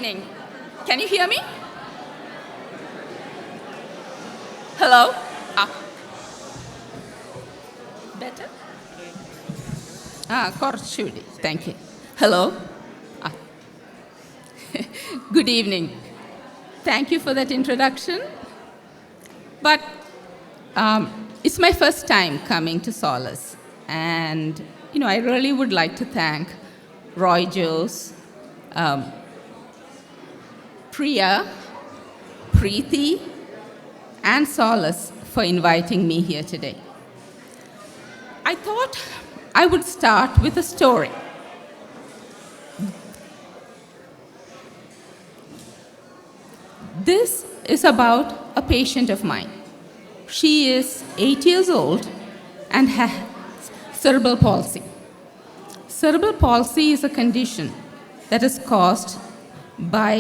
evening. Can you hear me? Hello? Better? കുറച്ചുകൂടി. Thank you. Hello? Good evening. Thank you for that introduction. But it's my first time coming to Solace. And, I really would like to thank Roy Jose, Priya, Preeti, and Solace for inviting me here today. I thought I would start with a story. This is about a patient of mine. She is 8 years old and has cerebral palsy. Cerebral palsy is a condition that is caused by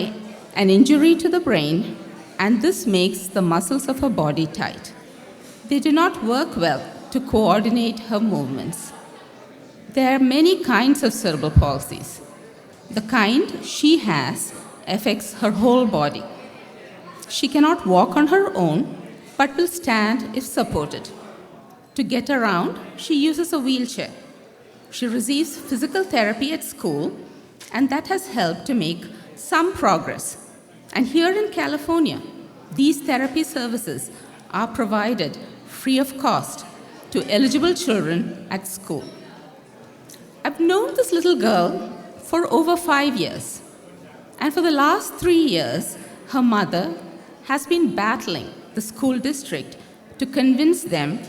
an injury to the brain, and this makes the muscles of her body tight. They do not work well to coordinate her movements. There are many kinds of cerebral palsies. The kind she has affects her whole body. She cannot walk on her own, but will stand if supported. To get around, she uses a wheelchair. She receives physical therapy at school, and that has helped to make some progress. And here in California, these therapy services are provided free of cost to eligible children at school. I've known this little girl for over 5 years, and for the last 3 years, her mother has been battling the school district to convince them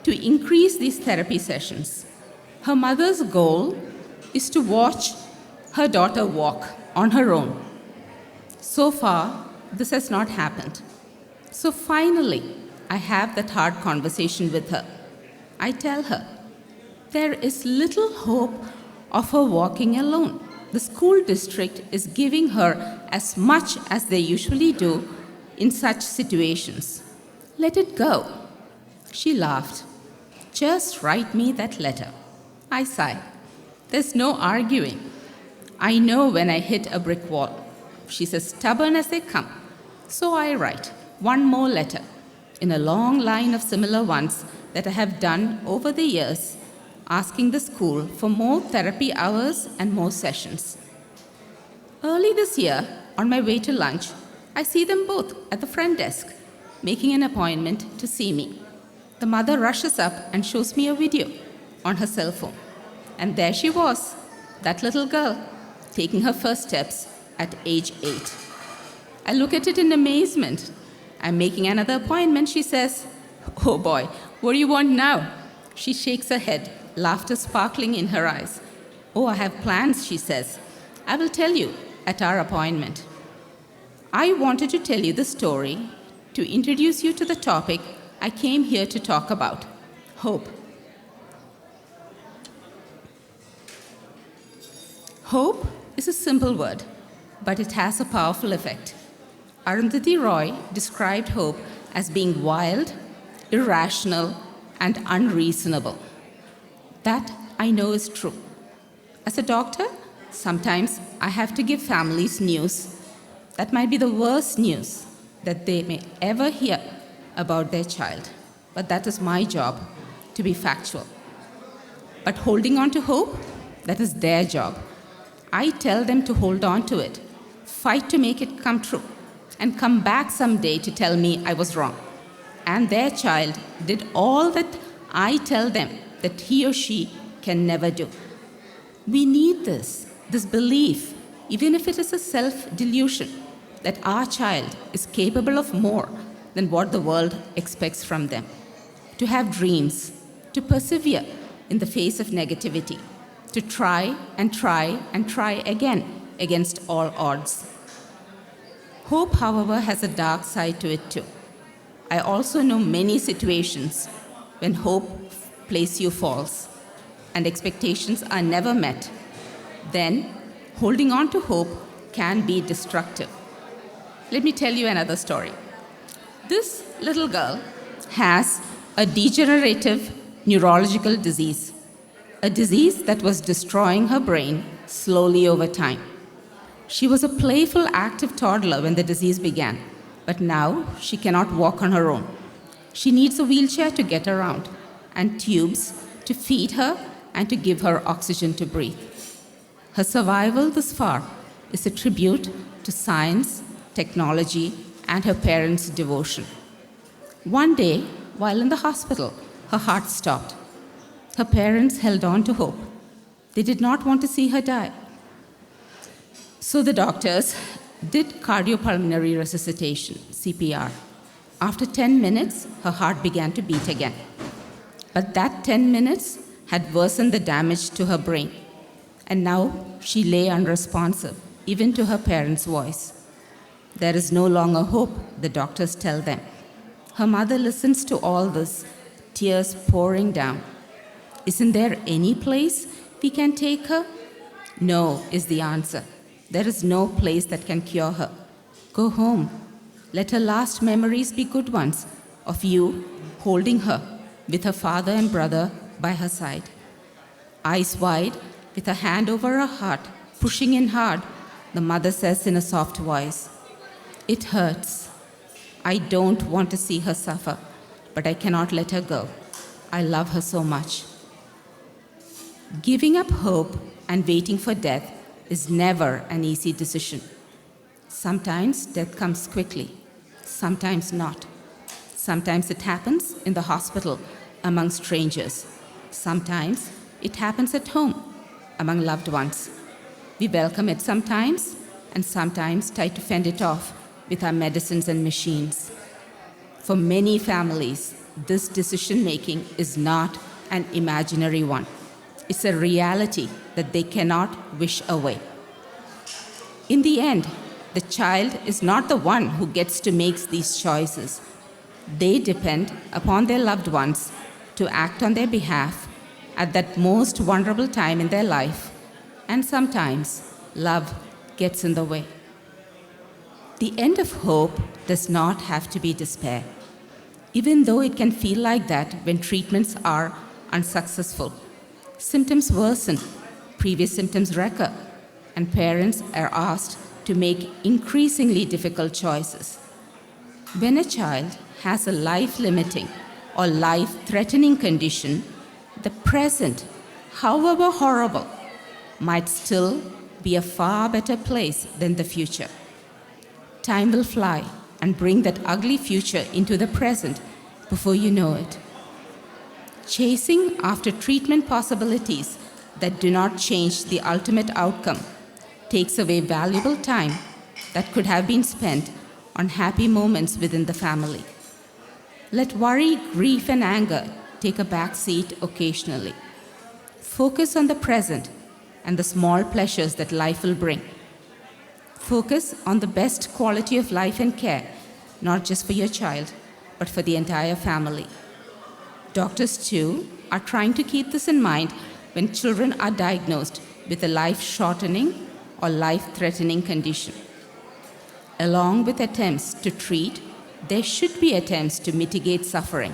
to increase these therapy sessions. Her mother's goal is to watch her daughter walk on her own. So far, this has not happened. So finally, I have that hard conversation with her. I tell her, there is little hope of her walking alone. The school district is giving her as much as they usually do in such situations. Let it go. She laughed. Just write me that letter. I sighed. There's no arguing. I know when I hit a brick wall. She's as stubborn as they come. So I write one more letter in a long line of similar ones that I have done over the years, asking the school for more therapy hours and more sessions. Early this year, on my way to lunch, I see them both at the front desk, making an appointment to see me. The mother rushes up and shows me a video on her cell phone. And there she was, that little girl, taking her first steps at age 8. I look at it in amazement. I'm making another appointment, she says. Oh boy, what do you want now? She shakes her head, laughter sparkling in her eyes. Oh, I have plans, she says. I will tell you at our appointment. I wanted to tell you the story to introduce you to the topic I came here to talk about, hope. Hope is a simple word, but it has a powerful effect. Arundhati Roy described hope as being wild, irrational, and unreasonable. That I know is true. As a doctor, sometimes I have to give families news that might be the worst news that they may ever hear about their child. But that is my job, to be factual. But holding on to hope, that is their job. I tell them to hold on to it, fight to make it come true, and come back someday to tell me I was wrong. And their child did all that I tell them that he or she can never do. We need this belief, even if it is a self-delusion, that our child is capable of more than what the world expects from them. To have dreams, to persevere in the face of negativity, to try and try and try again against all odds. Hope, however, has a dark side to it too. I also know many situations when hope plays you false and expectations are never met. Then, holding on to hope can be destructive. Let me tell you another story. This little girl has a degenerative neurological disease, a disease that was destroying her brain slowly over time. She was a playful, active toddler when the disease began, but now she cannot walk on her own. She needs a wheelchair to get around and tubes to feed her and to give her oxygen to breathe. Her survival thus far is a tribute to science, technology, and her parents' devotion. One day, while in the hospital, her heart stopped. Her parents held on to hope. They did not want to see her die. So the doctors did cardiopulmonary resuscitation, CPR. After 10 minutes, her heart began to beat again. But that 10 minutes had worsened the damage to her brain. And now she lay unresponsive, even to her parents' voice. There is no longer hope, the doctors tell them. Her mother listens to all this, tears pouring down. Isn't there any place we can take her? No, is the answer. There is no place that can cure her. Go home. Let her last memories be good ones of you holding her with her father and brother by her side. Eyes wide, with her hand over her heart, pushing in hard, the mother says in a soft voice, "It hurts. I don't want to see her suffer, but I cannot let her go. I love her so much." Giving up hope and waiting for death is never an easy decision. Sometimes death comes quickly, sometimes not. Sometimes it happens in the hospital among strangers. Sometimes it happens at home among loved ones. We welcome it sometimes and sometimes try to fend it off with our medicines and machines. For many families, this decision making is not an imaginary one. It's a reality that they cannot wish away. In the end, the child is not the one who gets to make these choices. They depend upon their loved ones to act on their behalf at that most vulnerable time in their life, and sometimes love gets in the way. The end of hope does not have to be despair, even though it can feel like that when treatments are unsuccessful. Symptoms worsen, previous symptoms recur, and parents are asked to make increasingly difficult choices. When a child has a life-limiting or life-threatening condition, the present, however horrible, might still be a far better place than the future. Time will fly and bring that ugly future into the present before you know it. Chasing after treatment possibilities that do not change the ultimate outcome takes away valuable time that could have been spent on happy moments within the family. Let worry, grief, and anger take a back seat occasionally. Focus on the present and the small pleasures that life will bring. Focus on the best quality of life and care, not just for your child, but for the entire family. Doctors, too, are trying to keep this in mind when children are diagnosed with a life-shortening or life-threatening condition. Along with attempts to treat, there should be attempts to mitigate suffering,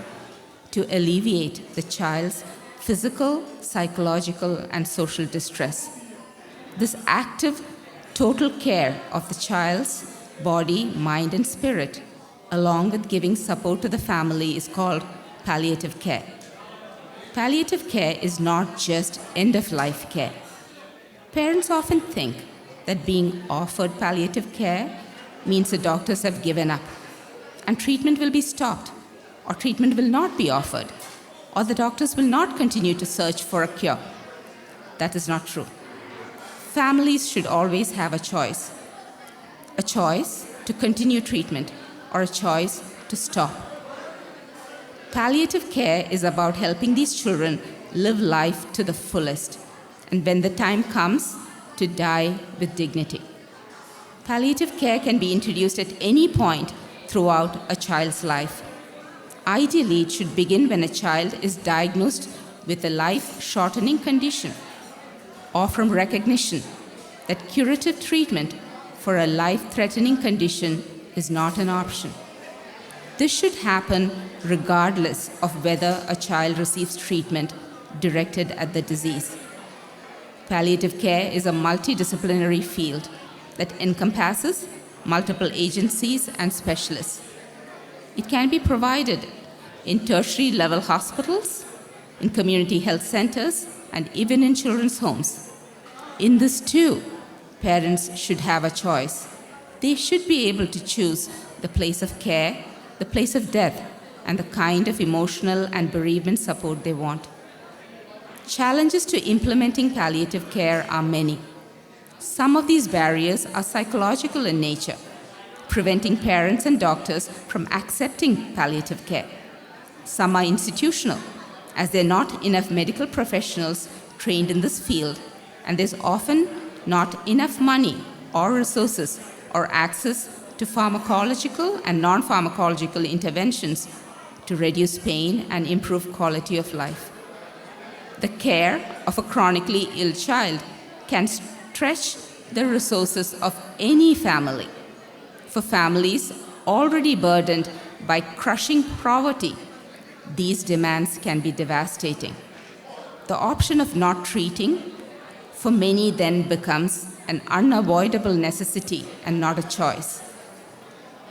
to alleviate the child's physical, psychological, and social distress. This active, total care of the child's body, mind, and spirit, along with giving support to the family, is called palliative care. Palliative care is not just end-of-life care. Parents often think that being offered palliative care means the doctors have given up and treatment will be stopped, or treatment will not be offered, or the doctors will not continue to search for a cure. That is not true. Families should always have a choice to continue treatment or a choice to stop. Palliative care is about helping these children live life to the fullest, and when the time comes, to die with dignity. Palliative care can be introduced at any point throughout a child's life. Ideally, it should begin when a child is diagnosed with a life-shortening condition, or from recognition that curative treatment for a life-threatening condition is not an option. This should happen regardless of whether a child receives treatment directed at the disease. Palliative care is a multidisciplinary field that encompasses multiple agencies and specialists. It can be provided in tertiary level hospitals, in community health centers, and even in children's homes. In this too, parents should have a choice. They should be able to choose the place of care, the place of death, and the kind of emotional and bereavement support they want. Challenges to implementing palliative care are many. Some of these barriers are psychological in nature, preventing parents and doctors from accepting palliative care. Some are institutional, as there are not enough medical professionals trained in this field, and there's often not enough money or resources or access to pharmacological and non-pharmacological interventions to reduce pain and improve quality of life. The care of a chronically ill child can stretch the resources of any family. For families already burdened by crushing poverty, these demands can be devastating. The option of not treating for many then becomes an unavoidable necessity and not a choice.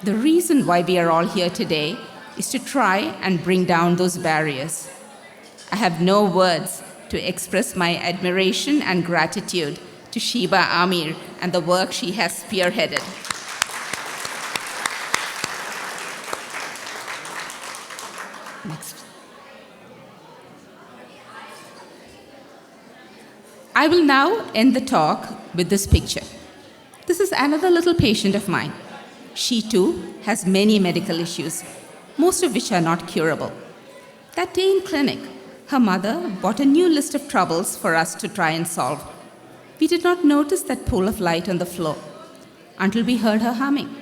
The reason why we are all here today is to try and bring down those barriers. I have no words to express my admiration and gratitude to Sheba Amir and the work she has spearheaded. Next. I will now end the talk with this picture. This is another little patient of mine. She too has many medical issues, most of which are not curable. That day in clinic, her mother brought a new list of troubles for us to try and solve. We did not notice that pool of light on the floor until we heard her humming.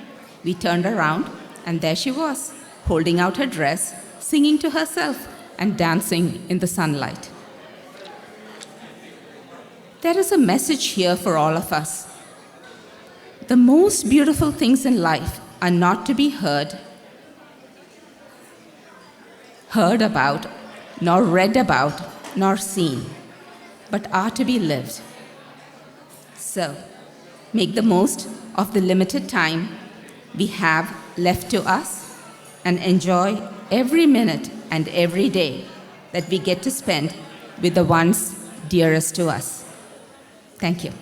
We turned around, and there she was, holding out her dress, singing to herself, and dancing in the sunlight. There is a message here for all of us. The most beautiful things in life are not to be heard about, nor read about, nor seen, but are to be lived. So, make the most of the limited time we have left to us and enjoy every minute and every day that we get to spend with the ones dearest to us. Thank you.